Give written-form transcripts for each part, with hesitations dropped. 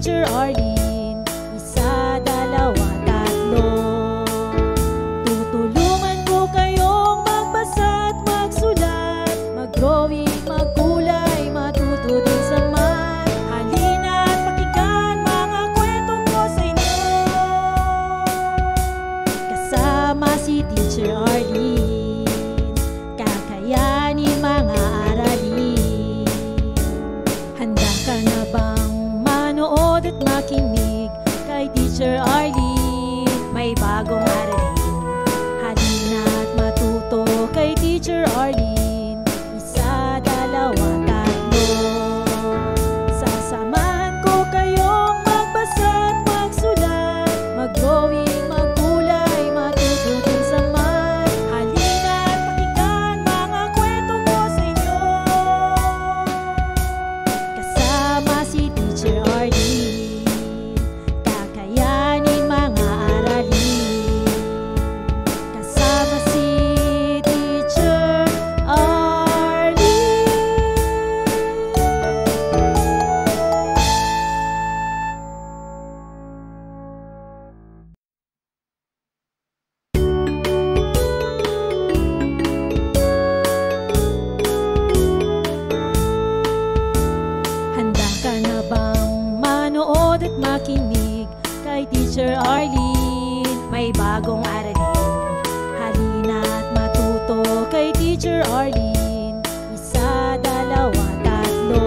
Teacher Arlene. Isa, dalawa, tatlo. Tutulungan ko kayong magbasa at magsulat, mag-drawing, magkulay, matuto din sa math. Halina at pakinggan mga kwento ko sa inyo. Kasama si Teacher Arlene, kakayanin mga aralin. Handa ka na bang manood at makinig kay Teacher Arlene? May bagong aralin. Halina at matuto kay Teacher Arlene. Isa, dalawa, tatlo. Sasamahan ko kayong magbasa at magsulat, mag-drawing, magkulay, matuto din sa math. Halina at pakinggan mga kwento ko sa inyo. Kasama si Teacher Arlene, kakayanin mga aralin. Kasama si Teacher Arlene. Handa ka na bang manood at makinig kay Teacher Arlene? May bagong aralin. Halina at matuto kay Teacher Arlene. Isa, dalawa, tatlo.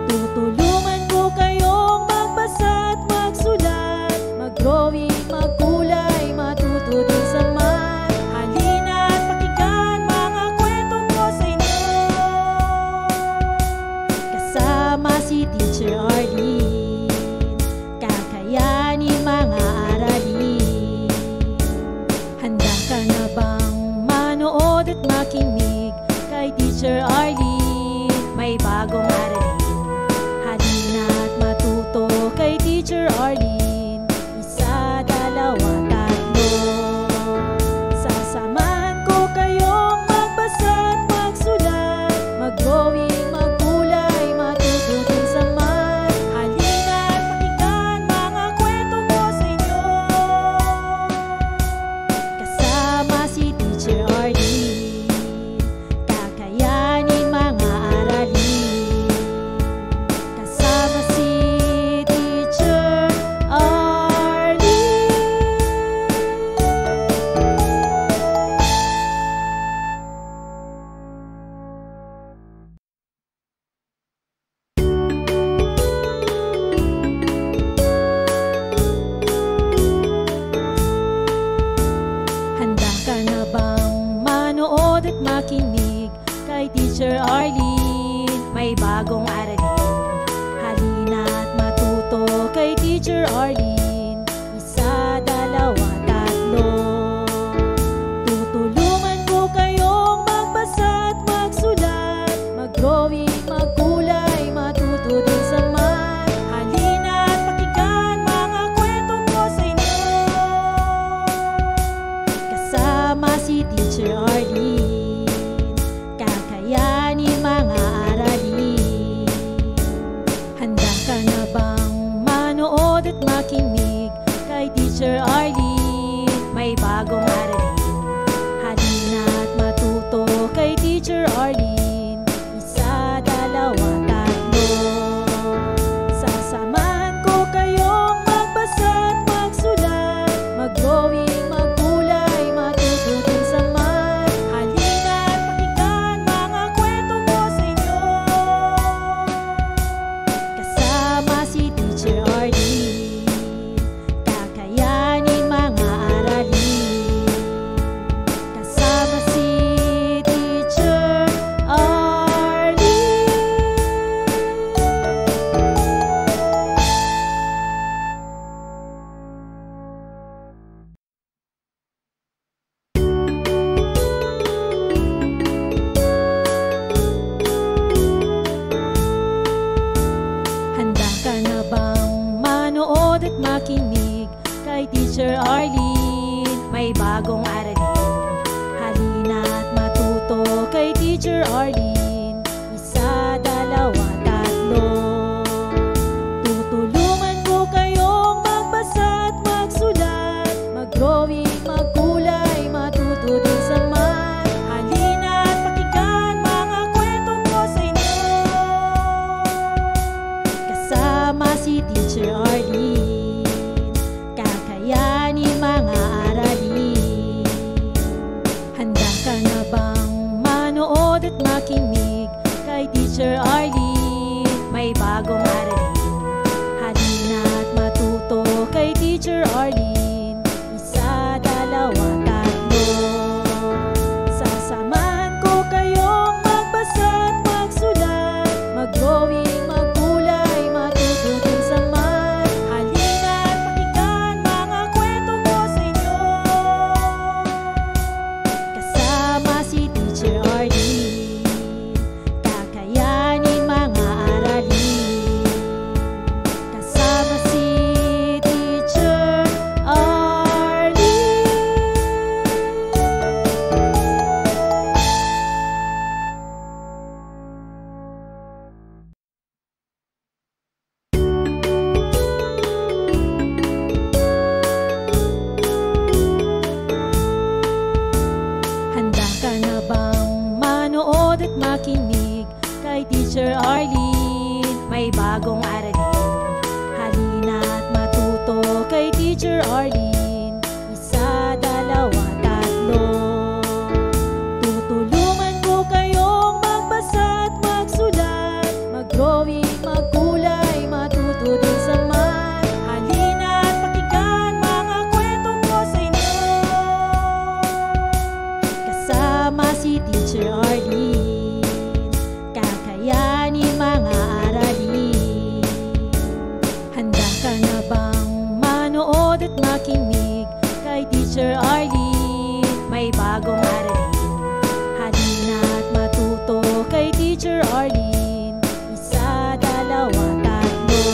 Tutulungan ko kayong magbasa at magsulat, mag-drawing, magkulay, matuto din sa math. Halina at pakinggan mga kwento ko sa inyo. Kasama si Teacher Arlene, kakayanin mga aralin. Handa ka na bang manood at makinig kay Teacher Arlene? May bagong aralin. Halina at matuto kay Teacher Arlene. Isa, dalawa, tatlo. Sasamahan ko kayong magbasa at magsulat, mag-drawing, magkulay, matuto din sa math. Halina at pakinggan mga kwento ko sa inyo. Kasama si Teacher Arlene, kakayanin mga aralin. Kasama si Teacher Arlene. Handa ka na bang manood at makinig kay Teacher Arlene? May bagong aralin. Halina at matuto kay Teacher Arlene. Isa, dalawa, tatlo. Tutulungan ko kayong magbasa at magsulat, mag-drawing, magkulay, matuto din sa math. Halina at pakinggan mga kwento ko sa inyo. Kasama si Teacher Arlene, kakayanin mga aralin. Handa ka na bang manood at makinig kay Teacher Arlene? May bagong aralin. Halina at matuto kay Teacher Arlene. Isa, dalawa, tatlo. Sasamahan ko kayong magbasa at magsulat, mag-drawing, magkulay, matuto din sa math. Halina at pakinggan mga kwento ko sa inyo. Kasama si Teacher Arlene, kakayanin mga aralin. Kasama si Teacher Arlene. Handa ka na bang manood at makinig kay Teacher Arlene? May bagong aralin. Halina at matuto kay Teacher Arlene. Isa, dalawa, tatlo. manood at makinig kay Teacher Arlene. May bagong aralin, halina't matuto kay Teacher Arlene. Isa, dalawa, tatlo. Sasamahan ko kayong magbasa at magsulat, mag-drawing, magkulay, matuto din sa math. Halina't pakinggan mga kwento ko sa inyo, kasama si Teacher Arlene. Kakayanin mga aralin, kasama si Teacher Arlene. Handa ka na bang manood at makinig kay Teacher Arlene? May bagong aralin, halina't matuto kay Teacher Arlene. Isa, dalawa, tatlo. Tutulungan ko kayong magbasa at magsulat, mag-drawing, magkulay, matuto din sa math. Halina't pakinggan mga kwento ko sa inyo, kasama si Teacher Arlene. Kakayanin mga aralin. Handa ka na bang manood at makinig kay Teacher Arlene? May bagong aralin, halina't matuto kay Teacher Arlene. Isa, dalawa, tatlo.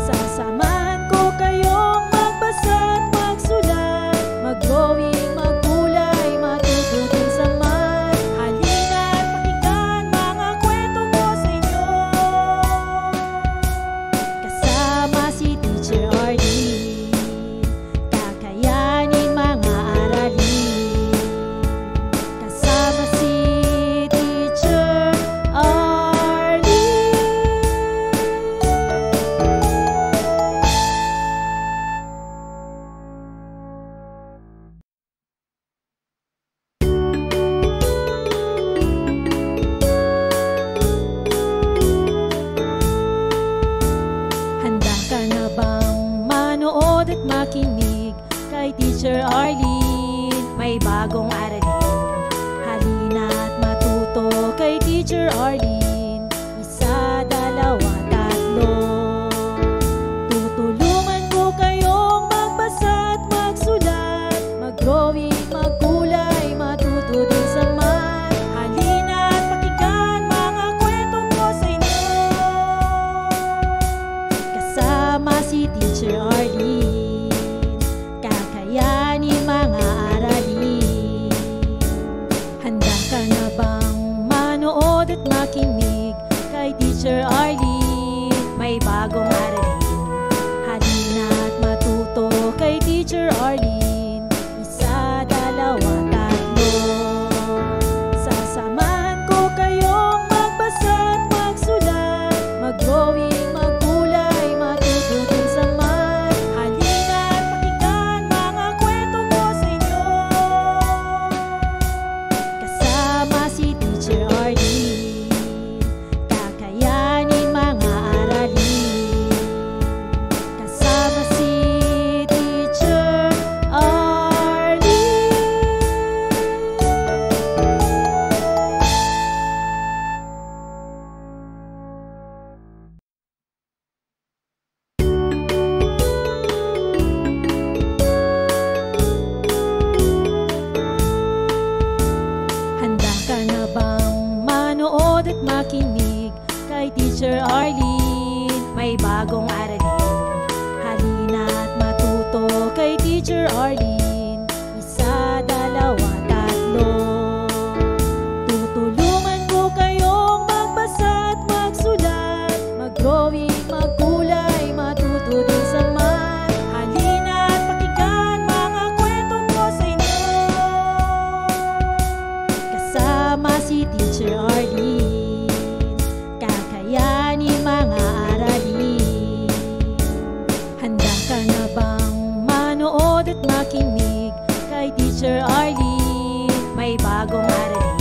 Sasamahan ko kayong magbasa at magsulat, mag-drawing, magkulay, matuto din sa math. Halina't pakinggan mga kwento ko sa inyo, kasama si Teacher Arlene. Kakayanin mga aralin, kasama si Teacher Arlene. Handa ka na bang manood at makinig kay Teacher Arlene? May bagong aralin, halina't matuto kay Teacher Arlene. Isa, dalawa, tatlo. Tutulungan ko kayong magbasa at magsulat, mag-drawing, magkulay, matuto din sa math. Halina't pakinggan mga kwento ko sa inyo, kasama si Teacher Arlene. Kakayanin mga aralin. Handa ka na bang manood at makinig kay Teacher Arlene? May bagong aralin, halina't matuto kay Teacher Arlene. Isa, dalawa, tatlo. Sasamahan ko kayong magbasa at magsulat, mag-drawing, magkulay, matuto din sa math. Halina't pakinggan mga kwento ko sa inyo, kasama si Teacher Arlene. Kakayanin mga aralin, kasama si Teacher Arlene. Handa ka na bang manood at makinig kay Teacher Arlene? May bagong aralin, halina't matuto kay Teacher Arlene. Isa, dalawa, tatlo. Tutulungan ko kayong magbasa at magsulat, mag-drawing, magkulay, matuto din sa math. Halina't pakinggan mga kwento ko sa inyo, kasama si Teacher Arlene. Kakayanin mga aralin. Handa ka na bang manood at makinig kay Teacher Arlene? May bagong aralin,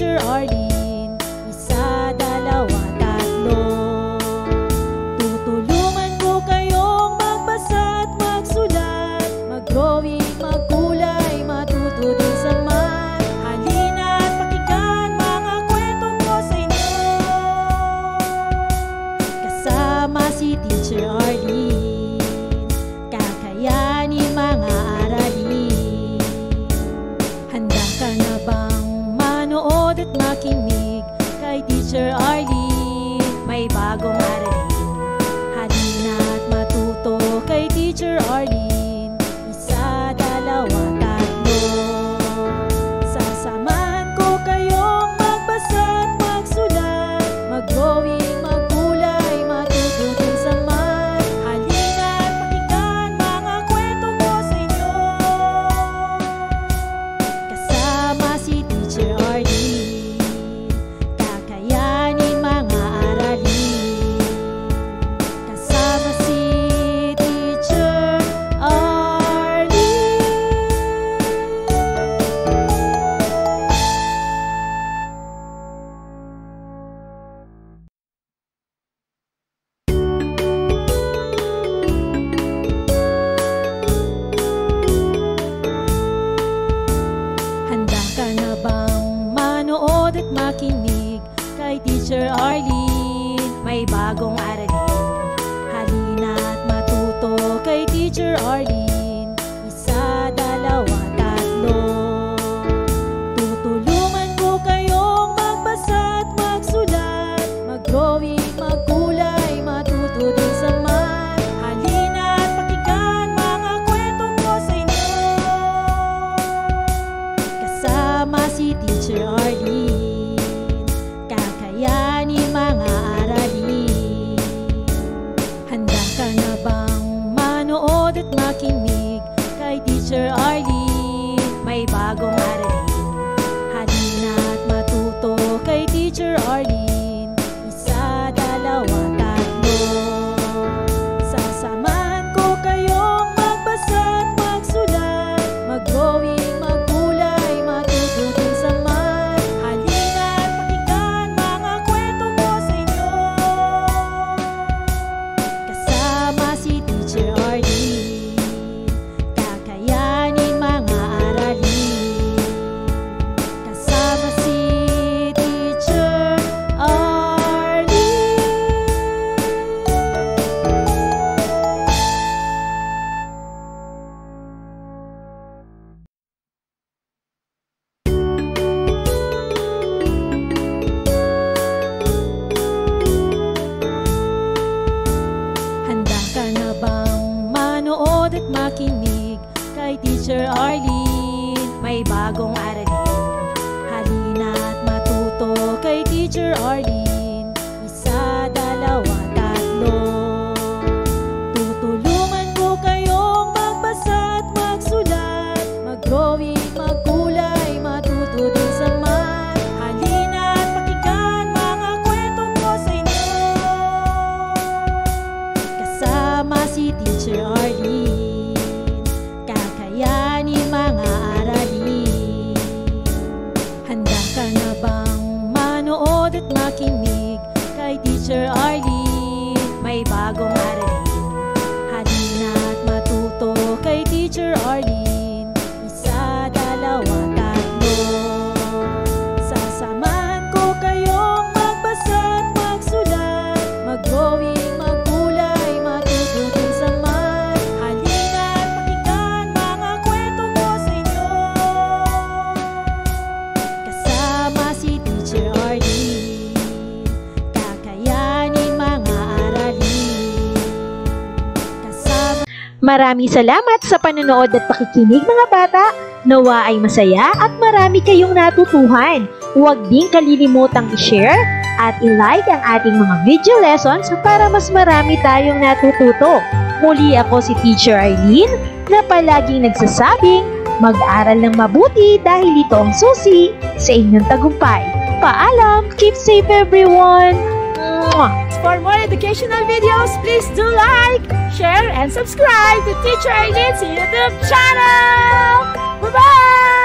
Teacher Arlene. Isa, dalawa, tatlo. Tutulungan ko kayong magbasa at magsulat, mag-drawing, magkulay, matuto din sa math. Halina at pakinggan mga kwento ko sa inyo. Kasama si Teacher Arlene, kakayanin mga aralin. Handa ka na bang manood at makinig kay Teacher Arlene? May bagong aralin. Halina at matuto kay Teacher Arlene. Isa, dalawa, tatlo. Sasamahan ko kayong magbasa at magsulat, mag-drawing, magkulay, matuto din sa math. Halina at pakinggan mga kwento ko sa inyo. Kasama si Teacher Arlene, kakayanin mga aralin. Kasama si Teacher Arlene. Handa ka na bang manood at makinig kay Teacher Arlene? May bagong aralin. Halina at matuto kay Teacher Arlene. Isa, dalawa, tatlo. Tutulungan ko kayong magbasa at magsulat, mag-drawing, magkulay, matuto din sa math. Halina at pakinggan mga kwento ko sa inyo. Kasama si Teacher Arlene, kakayanin mga aralin. Handa ka na bang manood at makinig kay Teacher Arlene? May bagong aralin. Halina at matuto kay Teacher Arlene. Isa, dalawa, tatlo. Sasamahan ko kayong magbasa at magsulat, mag-drawing, magkulay, matuto din sa math. Halina at pakinggan mga kwento ko sa inyo. Kasama si Teacher Arlene, kakayanin mga aralin. Kasama si Teacher Arlene. Handa ka na bang manood at makinig kay Teacher Arlene? May bagong aralin. Halina at matuto kay Teacher Arlene. Isa, dalawa, tatlo. Tutulungan ko kayong magbasa at magsulat, mag-drawing, magkulay, matuto din sa math. Halina at pakinggan mga kwento ko sa inyo. Kasama si Teacher Arlene, kakayanin mga aralin. Handa ka na bang manood at makinig kay Teacher Arlene? May bagong aralin. Halina at matuto kay Teacher Arlene. Isa, dalawa, tatlo. Sasamahan ko kayong magbasa at magsulat, mag-drawing, magkulay, matuto din sa math. Halina at pakinggan mga kwento ko sa inyo. Kasama si Teacher Arlene, kakayanin mga aralin. Kasama. Maraming salamat sa panonood at pakikinig mga bata. Nawa ay masaya at marami kayong natutuhan. Huwag din kalilimutang i-share at i-like ang ating mga video lessons para mas marami tayong natututo. Muli ako si Teacher Arlene na palaging nagsasabing mag-aral ng mabuti dahil ito ang susi sa inyong tagumpay. Paalam! Keep safe everyone! Mwah! For more educational videos, please do like, share, and subscribe to Teacher Arlene's YouTube channel! Bye-bye!